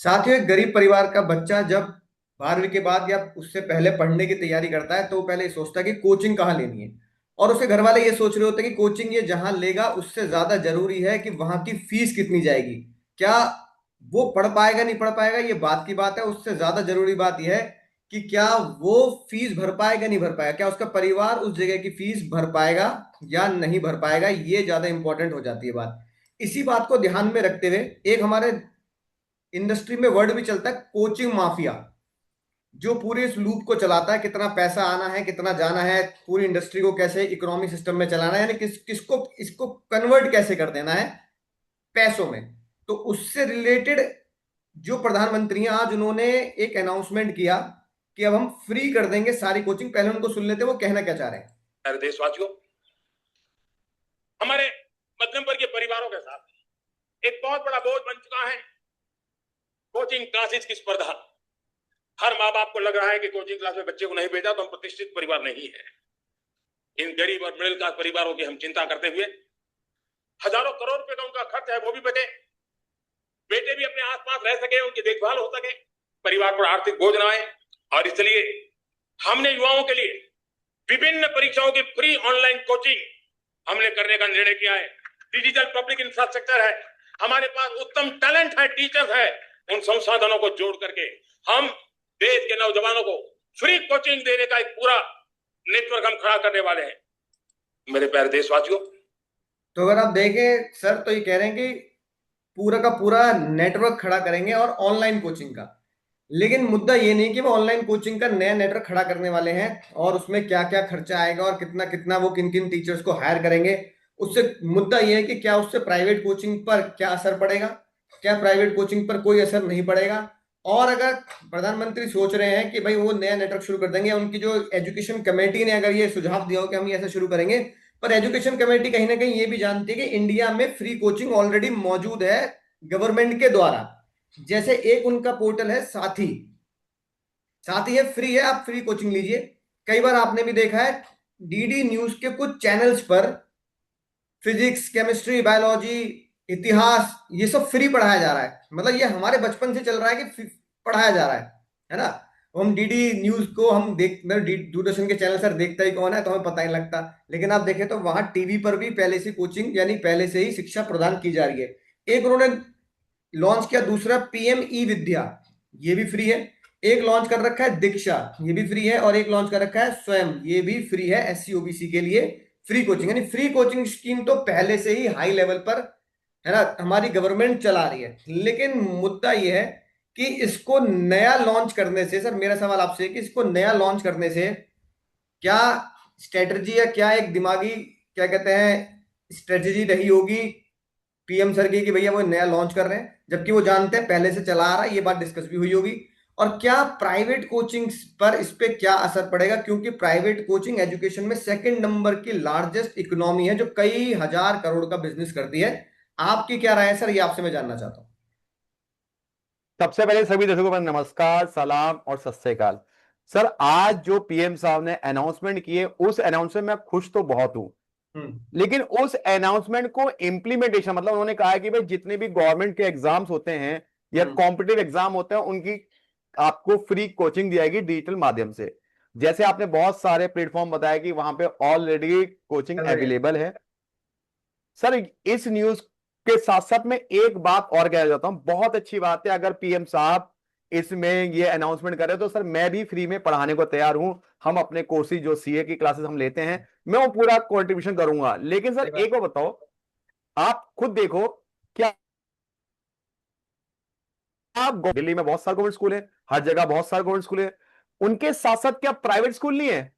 साथियों, एक गरीब परिवार का बच्चा जब 12वीं के बाद या उससे पहले पढ़ने की तैयारी करता है तो वो पहले ये सोचता है कि कोचिंग कहाँ लेनी है। और उसके घर वाले ये सोच रहे होते हैं कि कोचिंग ये जहां लेगा उससे ज्यादा जरूरी है कि वहां की फीस कितनी जाएगी। क्या वो पढ़ पाएगा नहीं पढ़ पाएगा ये बात की बात है, उससे ज्यादा जरूरी बात यह है कि क्या वो फीस भर पाएगा नहीं भर पाएगा, क्या उसका परिवार उस जगह की फीस भर पाएगा या नहीं भर पाएगा। ये ज्यादा इंपॉर्टेंट हो जाती है बात। इसी बात को ध्यान में रखते हुए एक हमारे इंडस्ट्री में वर्ड भी चलता है कोचिंग माफिया, जो पूरे इस लूप को चलाता है, कितना पैसा आना है कितना जाना है, पूरी इंडस्ट्री को कैसे इकोनॉमिक सिस्टम में चलाना है, यानी किसको इसको कन्वर्ट कैसे कर देना है पैसों में। तो उससे रिलेटेड जो प्रधानमंत्री हैं आज उन्होंने एक अनाउंसमेंट किया कि अब हम फ्री कर देंगे सारी कोचिंग। पहले उनको सुन लेते हैं वो कहना क्या चाह रहे हैं। हमारे देशवासियों, हमारे मध्यम वर्गीय परिवारों के साथ एक बहुत बड़ा बोझ बन चुका है कोचिंग क्लासेस की स्पर्धा। हर माँ बाप को लग रहा है कि कोचिंग क्लास में बच्चे को नहीं भेजा तो हम प्रतिष्ठित परिवार नहीं है। इन गरीब और मिडिल क्लास परिवारों की हम चिंता करते हुए हजारों करोड़ रुपए का उनका खर्च है वो भी बचे, बेटे भी अपने आसपास रह सके, उनकी देखभाल हो सके, परिवार पर आर्थिक बोझ ना आए। और इसलिए हमने युवाओं के लिए विभिन्न परीक्षाओं की फ्री ऑनलाइन कोचिंग हमने करने का निर्णय किया है। डिजिटल पब्लिक इंफ्रास्ट्रक्चर है, हमारे पास उत्तम टैलेंट है, टीचर्स है। उन संसाधनों को जोड़ करके हम देश के नौजवानों को फ्री कोचिंग देने का एक पूरा नेटवर्क हम खड़ा करने वाले हैं। मेरे प्यारे देशवासियों, तो अगर आप देखें सर तो ये कह रहे हैं कि पूरा का पूरा नेटवर्क खड़ा करेंगे और ऑनलाइन कोचिंग का। लेकिन मुद्दा ये नहीं कि वो ऑनलाइन कोचिंग का नया नेटवर्क खड़ा करने वाले हैं और उसमें क्या क्या खर्चा आएगा और कितना कितना वो किन किन टीचर्स को हायर करेंगे। उससे मुद्दा ये है कि क्या उससे प्राइवेट कोचिंग पर क्या असर पड़ेगा, क्या प्राइवेट कोचिंग पर कोई असर नहीं पड़ेगा। और अगर प्रधानमंत्री सोच रहे हैं कि भाई वो नया नेटवर्क शुरू कर देंगे, उनकी जो एजुकेशन कमेटी ने अगर ये सुझाव दिया हो कि हम ये ऐसा शुरू करेंगे, पर एजुकेशन कमेटी कहीं ना कहीं ये भी जानती है कि इंडिया में फ्री कोचिंग ऑलरेडी मौजूद है गवर्नमेंट के द्वारा। जैसे एक उनका पोर्टल है साथी, साथी है, फ्री है, आप फ्री कोचिंग लीजिए। कई बार आपने भी देखा है डीडी न्यूज के कुछ चैनल्स पर फिजिक्स केमिस्ट्री बायोलॉजी इतिहास ये सब फ्री पढ़ाया जा रहा है। मतलब ये हमारे बचपन से चल रहा है कि पढ़ाया जा रहा है ना। हम डीडी न्यूज को हम देख दूरदर्शन के चैनल सर देखता ही कौन है तो हमें पता ही लगता। लेकिन आप देखें तो वहां टीवी पर भी पहले से कोचिंग यानी पहले से ही शिक्षा प्रदान की जा रही है। एक उन्होंने लॉन्च किया, दूसरा पीएम ई विद्या, ये भी फ्री है। एक लॉन्च कर रखा है दीक्षा, ये भी फ्री है। और एक लॉन्च कर रखा है स्वयं, ये भी फ्री है एससी ओबीसी के लिए फ्री कोचिंग। यानी फ्री कोचिंग स्कीम तो पहले से ही हाई लेवल पर है ना, हमारी गवर्नमेंट चला रही है। लेकिन मुद्दा यह है कि इसको नया लॉन्च करने से, सर मेरा सवाल आपसे है कि इसको नया लॉन्च करने से क्या स्ट्रेटजी या क्या एक दिमागी क्या कहते हैं स्ट्रेटजी रही होगी पीएम सर की कि भैया वो नया लॉन्च कर रहे हैं, जबकि वो जानते हैं पहले से चला आ रहा है, ये बात डिस्कस भी हुई होगी। और क्या प्राइवेट कोचिंग पर इस पे क्या असर पड़ेगा, क्योंकि प्राइवेट कोचिंग एजुकेशन में सेकंड नंबर की लार्जेस्ट इकोनॉमी है जो कई हजार करोड़ का बिजनेस करती है। आपकी क्या राय है सर, ये आपसे मैं जानना चाहता हूँ। सबसे पहले सभी दर्शकों को नमस्कार, सलाम और सत श्री अकाल। सर, आज जो पीएम साहब ने अनाउंसमेंट किए उस अनाउंसमेंट में खुश तो बहुत हूं, लेकिन उस अनाउंसमेंट को इंप्लीमेंटेशन मतलब उन्होंने कहा है कि भाई जितने भी गवर्नमेंट के एग्जाम्स होते हैं या कॉम्पिटिटिव एग्जाम होते हैं उनकी आपको फ्री कोचिंग दी जाएगी डिजिटल माध्यम से। जैसे आपने बहुत सारे प्लेटफॉर्म बताया कि वहां पे ऑलरेडी कोचिंग अवेलेबल है। सर, इस न्यूज के साथ साथ मैं एक बात और कहना चाहता हूं, बहुत अच्छी बात है अगर पीएम साहब इसमें ये अनाउंसमेंट करें तो सर मैं भी फ्री में पढ़ाने को तैयार हूं। हम अपने कोर्सेज जो सीए की क्लासेस हम लेते हैं मैं वो पूरा कंट्रीब्यूशन करूंगा। लेकिन सर एक बार बताओ, आप खुद देखो, क्या आप दिल्ली में बहुत सारे गवर्नमेंट स्कूल है, हर जगह बहुत सारे गवर्नमेंट स्कूल है, उनके साथ साथ क्या प्राइवेट स्कूल नहीं है?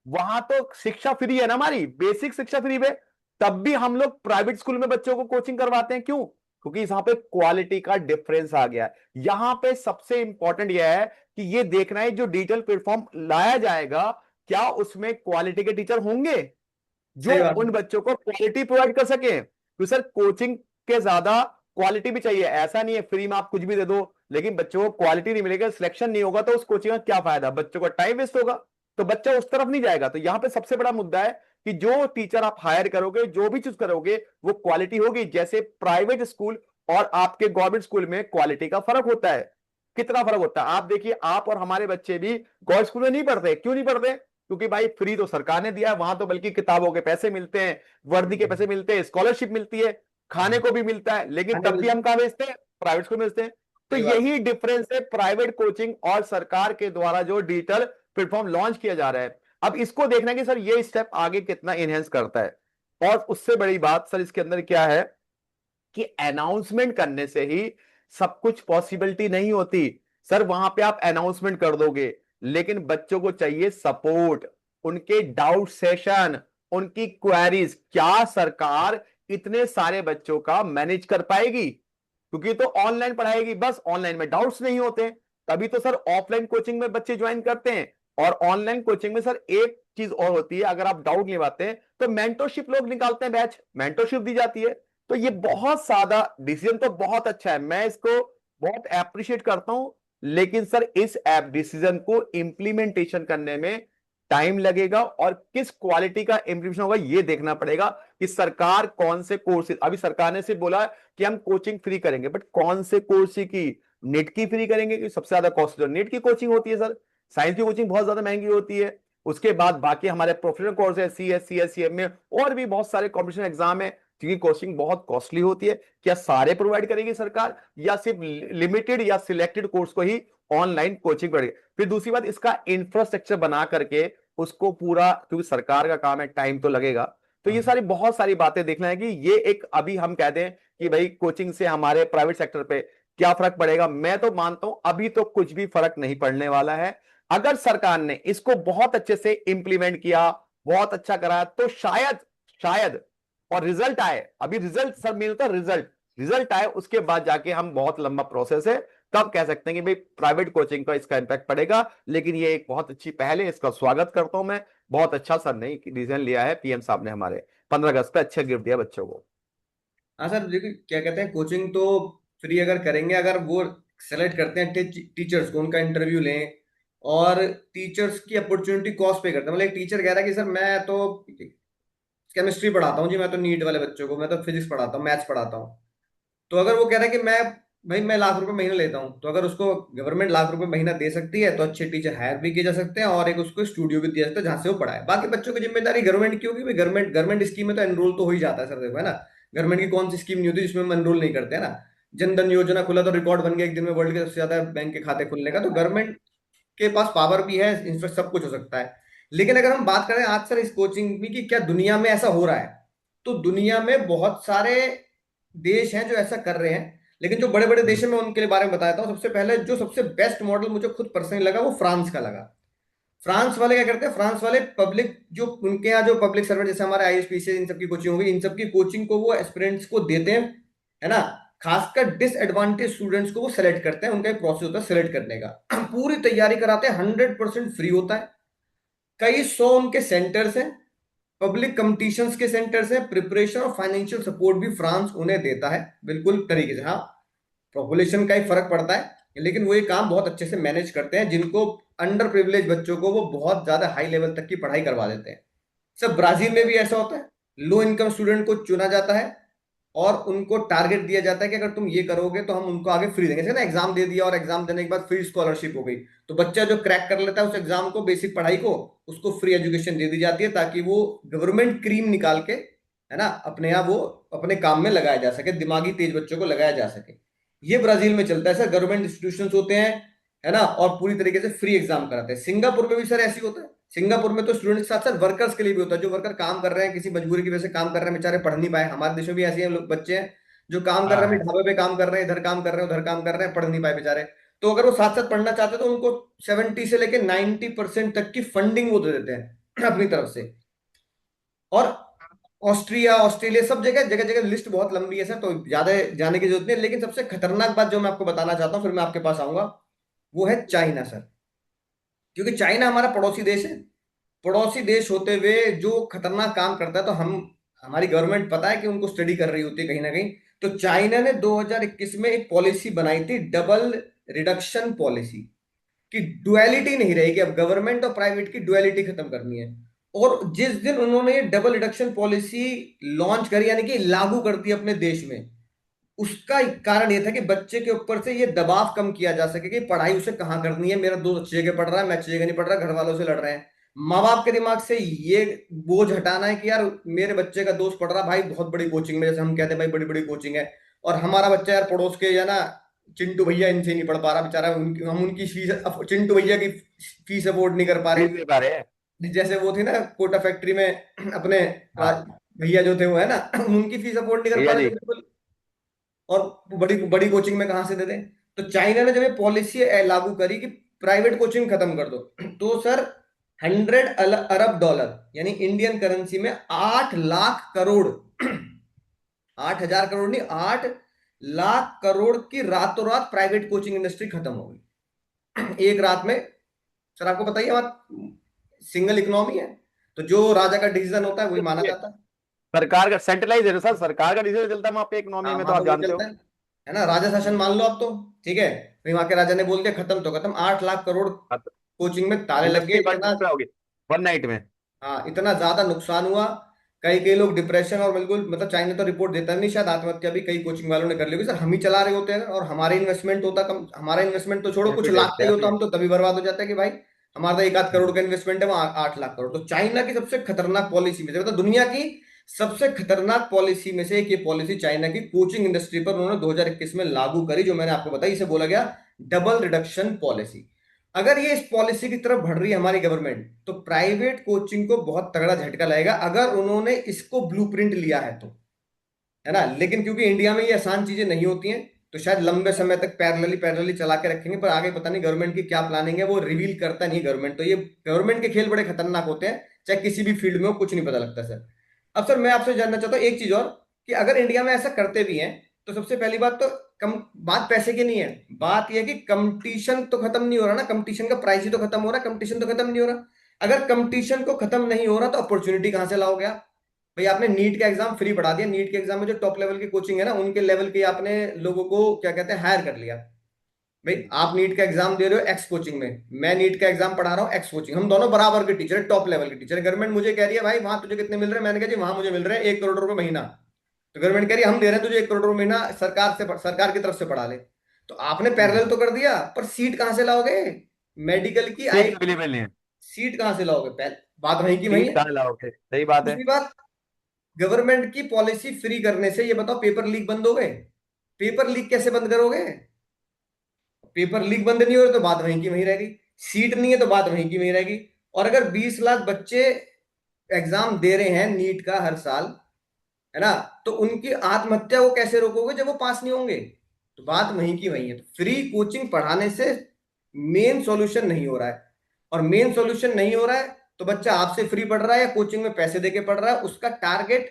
वहां तो शिक्षा फ्री है ना, हमारी बेसिक शिक्षा फ्री है। तब भी हम लोग प्राइवेट स्कूल में बच्चों को कोचिंग करवाते हैं, क्यों? क्योंकि यहां पे क्वालिटी का डिफरेंस आ गया है। यहां पे सबसे इंपॉर्टेंट यह है कि ये देखना है जो डिजिटल प्लेटफॉर्म लाया जाएगा क्या उसमें क्वालिटी के टीचर होंगे जो उन बच्चों को क्वालिटी प्रोवाइड कर सके। तो सर कोचिंग के ज्यादा क्वालिटी भी चाहिए। ऐसा नहीं है फ्री में आप कुछ भी दे दो लेकिन बच्चों को क्वालिटी नहीं मिलेगा, सिलेक्शन नहीं होगा तो उस कोचिंग का क्या फायदा, बच्चों का टाइम वेस्ट होगा, तो बच्चा उस तरफ नहीं जाएगा। तो यहां पे सबसे बड़ा मुद्दा है कि जो टीचर आप हायर करोगे, जो भी चूज करोगे, वो क्वालिटी होगी। जैसे प्राइवेट स्कूल और आपके गवर्नमेंट स्कूल में क्वालिटी का फर्क होता है। कितना फर्क होता है आप देखिए, आप और हमारे बच्चे भी गवर्नमेंट स्कूल में नहीं पढ़ते। क्यों नहीं पढ़ते? क्योंकि भाई फ्री तो सरकार ने दिया है, वहां तो बल्कि किताबों के पैसे मिलते हैं, वर्दी के पैसे मिलते हैं, स्कॉलरशिप मिलती है, खाने को भी मिलता है, लेकिन खाने तब भी मिलते हम कहां भेजते हैं? प्राइवेट स्कूल में भेजते हैं। तो सही बात। यही डिफरेंस है प्राइवेट कोचिंग और सरकार के द्वारा जो डिजिटल प्लेटफॉर्म लॉन्च किया जा रहा है। अब इसको देखना है कि सर ये स्टेप आगे कितना इनहेंस करता है। और उससे बड़ी बात सर इसके अंदर क्या है कि अनाउंसमेंट करने से ही सब कुछ पॉसिबिलिटी नहीं होती। सर वहां पे आप अनाउंसमेंट कर दोगे, लेकिन बच्चों को चाहिए सपोर्ट, उनके डाउट सेशन, उनकी क्वेरीज। क्या सरकार इतने सारे बच्चों का मैनेज कर पाएगी? क्योंकि तो ऑनलाइन पढ़ाएगी, बस ऑनलाइन में डाउट्स नहीं होते। तभी तो सर ऑफलाइन कोचिंग में बच्चे ज्वाइन करते हैं। और ऑनलाइन कोचिंग में सर एक चीज और होती है, अगर आप डाउट नहीं पाते हैं तो मेंटरशिप लोग निकालते हैं, बैच मेंटरशिप दी जाती है। तो ये बहुत सादा डिसीजन तो बहुत अच्छा है, मैं इसको बहुत अप्रिशिएट करता हूं। लेकिन सर इस ऐप डिसीजन को इंप्लीमेंटेशन करने में टाइम लगेगा, और किस क्वालिटी का इंप्लीमेंटेशन होगा ये देखना पड़ेगा कि सरकार कौन से कोर्सेज। अभी सरकार ने सिर्फ बोला कि हम कोचिंग फ्री करेंगे, बट कौन से कोर्स की? नेट की फ्री करेंगे? कि सबसे ज्यादा कॉस्ट जो नेट की कोचिंग होती है सर, साइंस की कोचिंग बहुत ज्यादा महंगी होती है। उसके बाद बाकी हमारे प्रोफेशनल कोर्स है, CSC, में और भी बहुत सारे कॉम्पिटिशन एग्जाम है जिनकी कोचिंग बहुत कॉस्टली होती है। क्या सारे प्रोवाइड करेगी सरकार, या सिर्फ लिमिटेड या सिलेक्टेड कोर्स को ही ऑनलाइन कोचिंग करेगी? फिर दूसरी बात, इसका इंफ्रास्ट्रक्चर बना करके उसको पूरा, क्योंकि सरकार का काम है, टाइम तो लगेगा। तो ये सारी बहुत सारी बातें देखना है कि ये एक, अभी हम कह दें कि भाई कोचिंग से हमारे प्राइवेट सेक्टर पे क्या फर्क पड़ेगा, मैं तो मानता हूं अभी तो कुछ भी फर्क नहीं पड़ने वाला है। अगर सरकार ने इसको बहुत अच्छे से इंप्लीमेंट किया, बहुत अच्छा करा, तो शायद शायद और रिजल्ट आए। अभी रिजल्ट सर मिलता, रिजल्ट आए उसके बाद जाके हम, बहुत लंबा प्रोसेस है, तब कह सकते हैं कि भाई प्राइवेट कोचिंग का इसका इंपैक्ट पड़ेगा। लेकिन ये एक बहुत अच्छी पहल है, इसका स्वागत करता हूं मैं। बहुत अच्छा सर ने डिसीजन लिया है, पीएम साहब ने हमारे 15 अगस्त पे अच्छा गिफ्ट दिया बच्चों को। हाँ सर, देखिए क्या कहते हैं, कोचिंग तो फ्री अगर करेंगे, अगर वो सेलेक्ट करते हैं टीचर्स को, उनका इंटरव्यू लें और टीचर्स की अपॉर्चुनिटी कॉस्ट पे करते हैं। मतलब एक टीचर कह रहा है कि सर मैं तो केमिस्ट्री पढ़ाता हूँ जी, मैं तो नीट वाले बच्चों को, मैं तो फिजिक्स पढ़ाता हूँ, मैथ्स पढ़ाता हूँ। तो अगर वो कह रहा है कि मैं लाख रुपए महीना लेता हूँ, तो अगर उसको गवर्नमेंट लाख रुपए महीना दे सकती है तो अच्छे टीचर हायर भी किए जा सकते हैं, और एक उसको स्टूडियो भी दिया जाता है जहां से वो पढ़ाए। बाकी बच्चों की जिम्मेदारी गवर्नमेंट की होगी। गवर्नमेंट गवर्नमेंट स्कीम में तो एनरोल तो हो ही जाता है सर, देखो है ना। गवर्नमेंट की कौन सी स्कीम नहीं होती जिसमें हम एनरोल नहीं करते हैं ना। जन धन योजना खुला तो रिकॉर्ड बन गया एक दिन में वर्ल्ड के सबसे ज्यादा बैंक के खाते खुलने का। तो गवर्नमेंट के पास पावर भी है, इनफैक्ट सब कुछ हो सकता है। लेकिन अगर हम बात करें आज सर इस कोचिंग में कि क्या दुनिया में ऐसा हो रहा है, तो दुनिया में बहुत सारे देश हैं जो ऐसा कर रहे हैं। लेकिन जो बड़े बड़े देश हैं मैं उनके बारे में बताता हूँ। सबसे पहले जो सबसे बेस्ट मॉडल मुझे खुद पर्सनली लगा वो फ्रांस का लगा। फ्रांस वाले क्या करते हैं, फ्रांस वाले पब्लिक, जो उनके यहाँ जो पब्लिक सर्वेंट जैसे हमारे ISPC इन सबकी कोचिंग होगी, इन सबकी कोचिंग को वो एस्पिरेंट्स को देते हैं, है ना। खासकर डिसएडवांटेज स्टूडेंट्स को वो सेलेक्ट करते हैं, उनका एक प्रोसेस होता है सेलेक्ट करने का। पूरी तैयारी कराते हैं, 100% फ्री होता है। कई सौ उनके सेंटर्स हैं, पब्लिक कंपटीशंस के सेंटर्स हैं, प्रिपरेशन और फाइनेंशियल सपोर्ट भी फ्रांस उन्हें देता है बिल्कुल तरीके से। हाँ, पॉपुलेशन का ही फर्क पड़ता है, लेकिन वो ये काम बहुत अच्छे से मैनेज करते हैं। जिनको अंडर प्रिविलेज बच्चों को वो बहुत ज्यादा हाई लेवल तक की पढ़ाई करवा देते हैं। सब ब्राजील में भी ऐसा होता है, लो इनकम स्टूडेंट को चुना जाता है और उनको टारगेट दिया जाता है कि अगर तुम ये करोगे तो हम उनको आगे फ्री देंगे। जैसे ना एग्जाम दे दिया और एग्जाम देने के बाद फ्री स्कॉलरशिप हो गई, तो बच्चा जो क्रैक कर लेता है उस एग्जाम को, बेसिक पढ़ाई को, उसको फ्री एजुकेशन दे दी जाती है ताकि वो गवर्नमेंट क्रीम निकाल के, है ना, अपने आप वो अपने काम में लगाया जा सके, दिमागी तेज बच्चों को लगाया जा सके। ये ब्राजील में चलता है सर, गवर्नमेंट इंस्टीट्यूशन होते हैं, है ना, और पूरी तरीके से फ्री एग्जाम कराते हैं। सिंगापुर में भी सर ऐसी होता है। सिंगापुर में तो स्टूडेंट के साथ साथ वर्कर्स के लिए भी होता है। जो वर्कर काम कर रहे हैं, किसी मजबूरी की वजह से काम कर रहे हैं, बेचारे पढ़ नहीं पाए। हमारे देश में भी ऐसे लोग बच्चे हैं जो काम कर हाँ रहे हैं, हाँ। ढाबे पे काम कर रहे हैं, इधर काम कर रहे हैं, उधर काम कर रहे हैं, पढ़ नहीं पाए बेचारे। तो अगर वो साथ साथ पढ़ना चाहते हैं तो उनको 70 से लेकर 90% तक की फंडिंग वो दे देते हैं अपनी तरफ से। और ऑस्ट्रिया, ऑस्ट्रेलिया, सब जगह जगह जगह लिस्ट बहुत लंबी है सर, तो ज्यादा जाने की जरूरत नहीं है। लेकिन सबसे खतरनाक बात जो मैं आपको बताना चाहता हूँ, फिर मैं आपके पास आऊंगा, वो है चाइना सर। क्योंकि चाइना हमारा पड़ोसी देश है। पड़ोसी देश होते हुए जो खतरनाक काम करता है, तो हम, हमारी गवर्नमेंट पता है कि उनको स्टडी कर रही होती है कहीं ना कहीं। तो चाइना ने 2021 में एक पॉलिसी बनाई थी, डबल रिडक्शन पॉलिसी, कि डुअलिटी नहीं रहेगी। अब गवर्नमेंट और प्राइवेट की डुअलिटी खत्म करनी है। और जिस दिन उन्होंने ये डबल रिडक्शन पॉलिसी लॉन्च करी, यानी कि लागू कर दी अपने देश में, उसका कारण ये था कि बच्चे के ऊपर से ये दबाव कम किया जा सके कि पढ़ाई उसे कहाँ करनी है, मेरा दोस्त अच्छी जगह पढ़ रहा है, मैं अच्छी जगह नहीं पढ़ रहा, घर वालों से लड़ रहे हैं। माँ बाप के दिमाग से ये बोझ हटाना है कि यार मेरे बच्चे का दोस्त पढ़ रहा भाई बहुत बड़ी कोचिंग में, जैसे हम कहते हैं भाई बड़ी बड़ी कोचिंग है, और हमारा बच्चा यार पड़ोस के या ना चिंटू भैया इनसे नहीं पढ़ पा रहा बेचारा, उनकी हम उनकी फीस, चिंटू भैया की फीस अफोर्ड नहीं कर पा फीस दे पा रहे हैं। रहे। जैसे वो थे ना कोटा फैक्ट्री में अपने हाँ भैया जो थे वो है ना, उनकी फीस अफोर्ड नहीं कर पा भैया रहे जी। थे बिल्कुल, और बड़ी बड़ी कोचिंग में कहाँ से दे दें। तो चाइना ने जब ये पॉलिसी लागू करी कि प्राइवेट कोचिंग खत्म कर दो, तो सर 100 अरब डॉलर यानी इंडियन करेंसी में 8 लाख करोड़ 8 हजार करोड़ नहीं, 8 लाख करोड़ की रातों रात प्राइवेट कोचिंग इंडस्ट्री खत्म हो गई एक रात में। सर आपको बताइए हमारा सिंगल इकोनॉमी है, तो जो राजा का डिसीजन होता है वही माना जाता है। सरकार का सेंट्रलाइज है ना सर, सरकार का डिसीजन चलता है वहां पे इकोनॉमी हाँ में, तो वहां आप तो वही जानते चलता हो। है ना, राजा शासन मान लो आप तो। ठीक है, फिर वहां के राजा ने बोल दिया खत्म तो खत्म, 8 लाख करोड़ कोचिंग में ताले लग गए, इंडस्ट्री बंद इतना। होगी वन नाइट में। हाँ इतना ज्यादा नुकसान हुआ, कई कई लोग डिप्रेशन और बिल्कुल, मतलब चाइना तो रिपोर्ट देता नहीं, शायद आत्महत्या भी कई कोचिंग वालों ने कर ली होगी। सर हम ही चला रहे होते हैं और हमारे इन्वेस्टमेंट होता कम, हमारा इन्वेस्टमेंट तो छोड़ो कुछ लाख का ही होता, हम तो तभी बर्बाद हो जाता है कि भाई हमारा तो 1 आध करोड़ का इन्वेस्टमेंट है, वहां 8 लाख करोड़। तो चाइना की सबसे खतरनाक पॉलिसी में से, मतलब दुनिया की सबसे खतरनाक पॉलिसी में से एक ये पॉलिसी चाइना की कोचिंग इंडस्ट्री पर उन्होंने 2021 में लागू करी, जो मैंने आपको बताई, इसे बोला गया डबल रिडक्शन पॉलिसी। अगर ये इस पॉलिसी की तरफ बढ़ रही है हमारी गवर्नमेंट, तो प्राइवेट कोचिंग को बहुत तगड़ा झटका लगेगा अगर उन्होंने इसको ब्लूप्रिंट लिया है तो, है ना। लेकिन क्योंकि इंडिया में ये आसान चीजें नहीं होती हैं, तो शायद लंबे समय तक पैरेलली पैरेलली चला के रखेंगे, पर आगे पता नहीं गवर्नमेंट की क्या प्लानिंग है, वो रिवील करता नहीं गवर्नमेंट। तो ये गवर्नमेंट के खेल बड़े खतरनाक होते हैं, चाहे किसी भी फील्ड में हो, कुछ नहीं पता लगता सर। अब सर मैं आपसे जानना चाहता हूँ एक चीज और, कि अगर इंडिया में ऐसा करते भी हैं, तो सबसे पहली बात तो कम, बात पैसे की नहीं है, बात यह है कि कंपटीशन तो खत्म नहीं हो रहा ना, कंपटीशन का प्राइस ही तो खत्म हो रहा है, कंपटीशन तो खत्म नहीं हो रहा। अगर कंपटीशन को खत्म नहीं हो रहा तो अपॉर्चुनिटी कहां से लाओगे आप? भाई आपने नीट का एग्जाम फ्री पढ़ा दिया, नीट के एग्जाम में जो टॉप लेवल की कोचिंग है ना, उनके लेवल के आपने लोगों को क्या कहते हैं हायर कर लिया। भाई आप नीट का एग्जाम दे रहे हो एक्स कोचिंग में, मैं नीट का एग्जाम पढ़ा रहा हूँ एक्स कोचिंग, हम दोनों बराबर के टीचर, टॉप लेवल के टीचर। गवर्नमेंट मुझे कह रही है भाई वहां तुझे कितने मिल रहे हैं, मैंने कहा जी वहां मुझे मिल रहे हैं 1 करोड़ रुपए महीना। तो गवर्नमेंट कह रही है हम दे रहे हैं तुझे 1 करोड़ रुपए महीना, सरकार की तरफ से पढ़ा ले। तो आपने पैरेलल तो कर दिया, पर सीट कहां से लाओगे? मेडिकल की आई सीट अवेलेबल नहीं है। सीट कहां से लाओगे? बात वहीं की वहीं सीट है। कहाँ लाओगे, सही बात है। दूसरी बात, गवर्नमेंट की पॉलिसी फ्री करने से ये बताओ पेपर लीक बंद हो गए? पेपर लीक कैसे बंद करोगे? पेपर लीक बंद नहीं हो रहे तो बात वहीं की वहीं रहेगी, सीट नहीं है तो बात वहीं की वहीं रहेगी। और अगर 20 लाख बच्चे एग्जाम दे रहे हैं नीट का हर साल, है ना, तो उनकी आत्महत्या को कैसे रोकोगे जब वो पास नहीं होंगे? तो बात वहीं की वहीं है। तो फ्री कोचिंग पढ़ाने से मेन सॉल्यूशन नहीं हो रहा है, और मेन सॉल्यूशन नहीं हो रहा है तो बच्चा आपसे फ्री पढ़ रहा है या कोचिंग में पैसे देके पढ़ रहा है, उसका टारगेट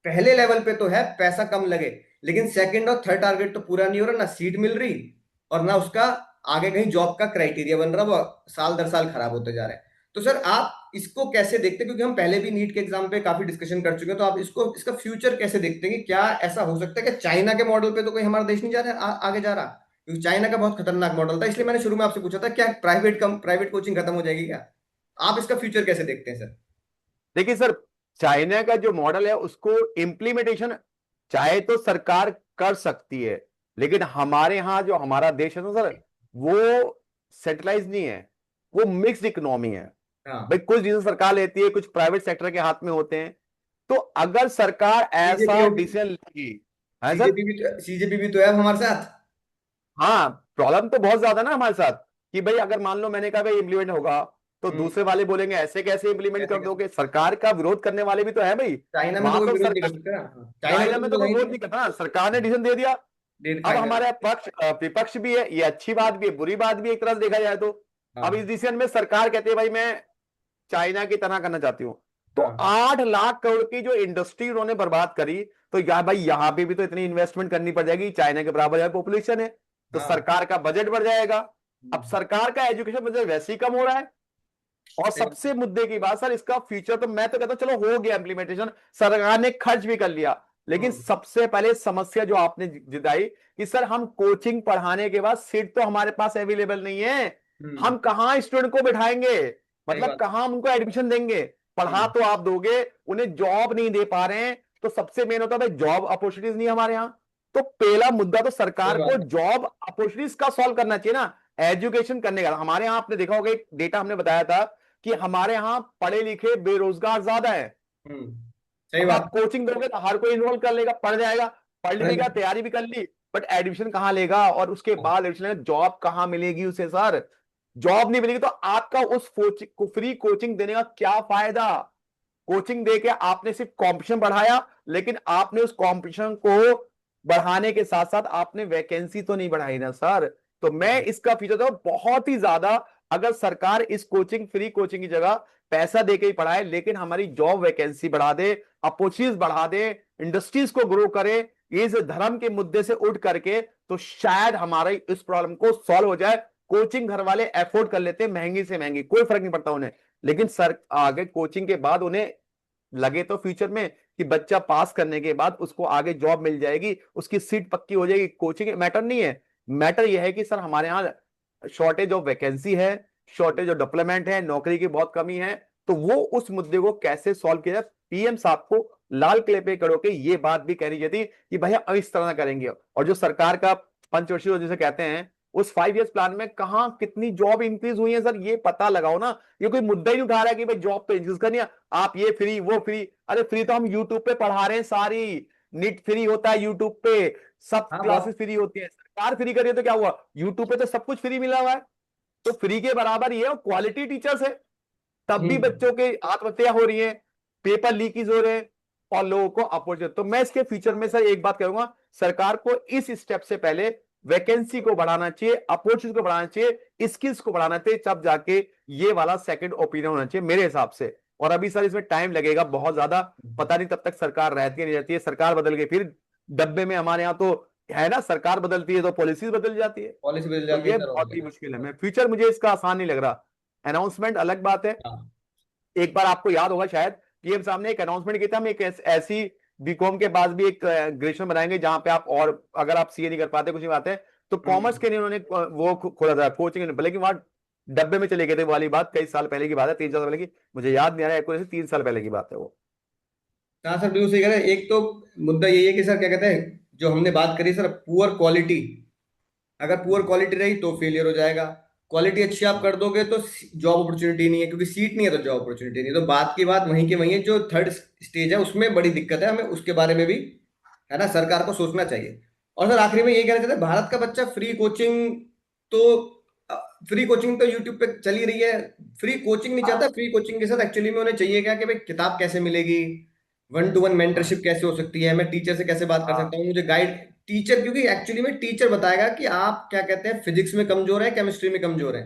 पहले लेवल पे तो है पैसा कम लगे, लेकिन सेकंड और थर्ड टारगेट तो पूरा नहीं हो रहा, ना सीट मिल रही और ना उसका आगे कहीं जॉब का क्राइटेरिया बन रहा, वो साल दर साल खराब होते जा रहे हैं। तो सर आप इसको कैसे देखते हैं, क्योंकि हम पहले भी नीट के एग्जाम पे काफी डिस्कशन कर चुके हैं, तो आप इसको, इसका फ्यूचर कैसे देखते हैं कि क्या ऐसा हो सकता है कि चाइना के मॉडल पे तो कोई हमारा देश नहीं जा रहा आगे जा रहा? क्योंकि चाइना का बहुत खतरनाक मॉडल था, इसलिए मैंने शुरू में आपसे पूछा था क्या प्राइवेट कोचिंग खत्म हो जाएगी क्या? आप इसका फ्यूचर कैसे देखते हैं सर? देखिए सर, चाइना का जो मॉडल है उसको इम्प्लीमेंटेशन चाहे तो सरकार कर सकती है, लेकिन हमारे यहां जो हमारा देश है ना सर, वो सेंट्रलाइज नहीं है, वो मिक्स्ड इकोनॉमी है। भाई हाँ कुछ डिसीजन सरकार लेती है, कुछ प्राइवेट सेक्टर के हाथ में होते हैं। तो अगर सरकार बीजेपी ऐसा होगी, डिसीजन लेगी, है सर। सीजेपी भी तो है अब हमारे साथ। हाँ, प्रॉब्लम तो बहुत ज्यादा ना हमारे साथ, कि भाई अगर मान लो मैंने कहा भाई इम्प्लीमेंट होगा, तो हम्म, दूसरे वाले बोलेंगे ऐसे कैसे इम्प्लीमेंट कैसे कर कैसे? दोगे, सरकार का विरोध करने वाले भी तो है भाई। चाइना में तो वहां कोई तो विरोध नहीं कर सरकार, सकता ना। हाँ, चाइना में चाइना तो में तो बिल्कुल कोई है ही विरोध नहीं। नहीं करता ना, सरकार ने डिसीजन दे दिया। डेढ़ अब फाइनल। हमारे पक्ष विपक्ष भी है, ये अच्छी बात भी है बुरी बात भी है एक तरह से देखा जाए तो। अब इस हाँ डिसीजन में सरकार कहती है भाई मैं चाइना की तरह करना चाहती हूँ, तो हाँ 8 लाख करोड़ की जो इंडस्ट्री उन्होंने बर्बाद करी, तो यार भाई यहां पे भी तो इतनी इन्वेस्टमेंट करनी पड़ जाएगी, चाइना के बराबर यार पॉपुलेशन है, तो हाँ। सरकार का बजट बढ़ जाएगा। अब हम्म, सरकार का एजुकेशन बजट वैसे ही कम हो रहा है। और सही बात। सबसे मुद्दे की बात सर, इसका फ्यूचर तो मैं तो कहता हूं चलो हो गया इम्प्लीमेंटेशन, सरकार ने खर्च भी कर लिया, लेकिन हम्म सबसे पहले समस्या जो आपने जिताई कि सर हम कोचिंग पढ़ाने के बाद सीट तो हमारे पास अवेलेबल नहीं है, हम्म, हम कहां स्टूडेंट को बिठाएंगे, सही मतलब बात। कहां हम उनको एडमिशन देंगे। पढ़ा हम्म, तो आप दोगे, उन्हें जॉब नहीं दे पा रहे हैं, तो सबसे मेन होता है भाई जॉब अपॉर्चुनिटीज नहीं है हमारे यहाँ। तो पहला मुद्दा तो सरकार सही को बात है। जॉब अपॉर्चुनिटीज का सॉल्व करना चाहिए ना, एजुकेशन करने का। हमारे यहाँ आपने देखा होगा, एक डेटा हमने बताया था कि हमारे यहाँ पढ़े लिखे बेरोजगार ज्यादा है। हम्म। सही अब बात आप कोचिंग दोगे तो हर कोई इन्रोल कर लेगा, पढ़ जाएगा, पढ़ है। लेगा, तैयारी भी कर ली, बट एडमिशन कहाँ लेगा, और उसके बाद एडमिशन जॉब कहाँ मिलेगी उसे सर? जॉब नहीं मिलेगी तो आपका उस फ्री कोचिंग देने का क्या फायदा? कोचिंग देके आपने सिर्फ कंपटीशन बढ़ाया, लेकिन आपने उस कंपटीशन को बढ़ाने के साथ साथ आपने वैकेंसी तो नहीं बढ़ाई ना सर। तो मैं इसका फीचर तो बहुत ही ज्यादा, अगर सरकार इस कोचिंग, फ्री कोचिंग की जगह पैसा देके ही पढ़ाए, लेकिन हमारी जॉब वैकेंसी बढ़ा दे, अपॉर्चुनिटीज बढ़ा दे, इंडस्ट्रीज को ग्रो करे, इस धर्म के मुद्दे से उठ करके, तो शायद हमारे इस प्रॉब्लम को सॉल्व हो जाए। कोचिंग घर वाले अफोर्ड कर लेते हैं, महंगी से महंगी, कोई फर्क नहीं पड़ता उन्हें, लेकिन सर आगे कोचिंग के बाद उन्हें लगे तो फ्यूचर में कि बच्चा पास करने के बाद उसको आगे जॉब मिल जाएगी, उसकी सीट पक्की हो जाएगी, कोचिंग मैटर नहीं है। मैटर यह है कि सर हमारे यहाँ शॉर्टेज ऑफ वैकेंसी है, शॉर्टेज ऑफ डेवलपमेंट है, नौकरी की बहुत कमी है। तो वो उस मुद्दे को कैसे सॉल्व किया जाए, पीएम साहब को लाल किले पे खड़े होकर ये बात भी कहनी चाहिए थी कि भैया अब इस तरह करेंगे। और जो सरकार का पंचवर्षीय जिसे कहते हैं, उस 5 इयर्स प्लान में कहां कितनी जॉब इंक्रीज हुई है सर, ये पता लगाओ ना। ये कोई मुद्दा ही नहीं उठा रहा है कि भाई जॉब पे इंक्रीज करनी है, आप ये फ्री वो फ्री। अरे फ्री तो हम यूट्यूब पे पढ़ा रहे हैं सारी, नीट फ्री होता है यूट्यूब पे, सब हाँ बहुत। क्लासेस फ्री होती है, सरकार फ्री करिए तो क्या हुआ, यूट्यूब पे तो सब कुछ फ्री मिला हुआ है। तो फ्री के बराबर ये है, क्वालिटी टीचर्स है, तब भी हम्म। बच्चों के आत्महत्या हो रही है, पेपर लीकेज हो रहे हैं, और लोगों को अपॉर्चुनिटी। तो मैं इसके फ्यूचर में सर एक बात कहूंगा, सरकार को इस स्टेप से पहले वैकेंसी को बढ़ाना चाहिए, अपॉर्चुनिटी को बढ़ाना चाहिए, स्किल्स को बढ़ाना चाहिए, तब जाके ये वाला सेकंड ओपिनियन होना चाहिए मेरे हिसाब से। और अभी सर इसमें टाइम लगेगा बहुत ज्यादा, पता नहीं तब तक सरकार रहती है नहीं रहती है, सरकार बदल गई फिर डब्बे में। हमारे यहाँ तो है ना, सरकार बदलती है तो पॉलिसीज बदल जाती है, पॉलिसी बदल तो जाती है ये सर, और बहुत क्या। ही मुश्किल है। मैं फ्यूचर मुझे इसका आसान नहीं लग रहा। अनाउंसमेंट अलग बात है, हाँ। एक बार आपको याद होगा शायद, पीएम साहब ने एक अनाउंसमेंट किया था, हम एक ऐसी बीकॉम के बाद भी एक ग्रेजुएशन बनाएंगे जहां पे आप, और अगर आप सीए नहीं कर पाते, कुछ नहीं पाते, तो कॉमर्स के लिए उन्होंने वो खोला था कोचिंग, लेकिन वहां डब्बे में चले गए थे। वो वाली बात कई साल पहले की बात है, 3 4 साल पहले की, मुझे याद नहीं आ रहा है, 3 साल पहले की बात है वो। हाँ सर बिल्कुल सही कह रहे हैं। एक तो मुद्दा यही है कि सर क्या कहते हैं, जो हमने बात करी सर, पुअर क्वालिटी, अगर पुअर क्वालिटी रही तो फेलियर हो जाएगा। क्वालिटी अच्छी आप कर दोगे तो जॉब अपॉर्चुनिटी नहीं है, क्योंकि सीट नहीं है तो जॉब अपॉर्चुनिटी नहीं है। तो बात की बात वहीं के वहीं है। जो थर्ड स्टेज है उसमें बड़ी दिक्कत है, हमें उसके बारे में भी है ना सरकार को सोचना चाहिए। और सर आखिरी में ये कहना चाहते हैं, भारत का बच्चा फ्री कोचिंग तो, फ्री कोचिंग तो यूट्यूब पे चल ही रही है, फ्री कोचिंग नहीं चाहता। फ्री कोचिंग के साथ एक्चुअली में उन्हें चाहिए क्या कि भाई किताब कैसे मिलेगी, वन टू वन मेंटरशिप कैसे हो सकती है, मैं टीचर से कैसे बात कर सकता हूँ, मुझे गाइड टीचर, क्योंकि एक्चुअली में टीचर बताएगा कि आप क्या कहते हैं फिजिक्स में कमजोर है, केमिस्ट्री में कमजोर है,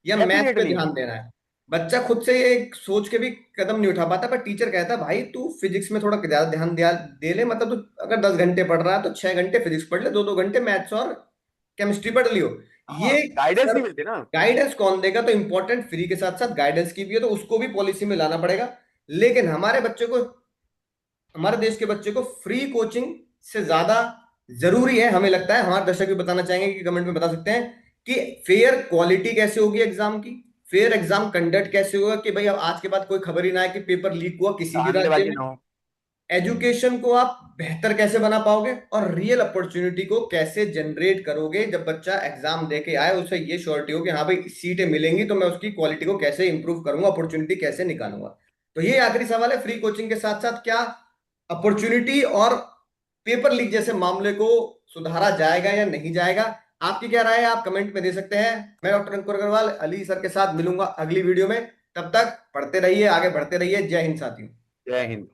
या मैथ पे डेफिनेटली। ध्यान देना है। बच्चा खुद से ये सोच के भी कदम नहीं उठा पाता, पर टीचर कहता है भाई तू फिजिक्स में थोड़ा ज्यादा ध्यान दे ले, मतलब तू अगर 10 घंटे पढ़ रहा है तो 6 घंटे फिजिक्स पढ़ ले, 2 2 घंटे मैथ्स और केमिस्ट्री पढ़ लियो। हाँ, ये गाइडेंस सर नहीं मिलती ना। गाइडेंस कौन देगा? तो इंपॉर्टेंट फ्री के साथ साथ गाइडेंस की भी है, तो उसको भी पॉलिसी में लाना पड़ेगा। लेकिन हमारे बच्चे को, हमारे देश के बच्चे को फ्री कोचिंग से ज्यादा जरूरी है, हमें लगता है, हमारे दर्शक भी बताना चाहेंगे कि कमेंट में बता सकते हैं कि फेयर क्वालिटी कैसे होगी एग्जाम की, फेयर एग्जाम कंडक्ट कैसे होगा, कि भाई अब आज के बाद कोई खबर ही ना है कि पेपर लीक हुआ किसी भी राज्य धांधलेबाजी में। ना हो। एजुकेशन को आप बेहतर कैसे बना पाओगे, और रियल अपॉर्चुनिटी को कैसे जनरेट करोगे, जब बच्चा एग्जाम दे के आए उसे ये श्योरिटी हो कि हाँ भाई सीटें मिलेंगी, तो मैं उसकी क्वालिटी को कैसे इंप्रूव करूंगा, अपॉर्चुनिटी कैसे निकालूंगा। तो ये आखिरी सवाल है, फ्री कोचिंग के साथ साथ क्या अपॉर्चुनिटी और पेपर लीक जैसे मामले को सुधारा जाएगा या नहीं जाएगा? आपकी क्या राय है, आप कमेंट में दे सकते हैं। मैं डॉक्टर अंकुर अग्रवाल अली सर के साथ मिलूंगा अगली वीडियो में। तब तक पढ़ते रहिए, आगे बढ़ते रहिए। जय हिंद साथियों। जय हिंद।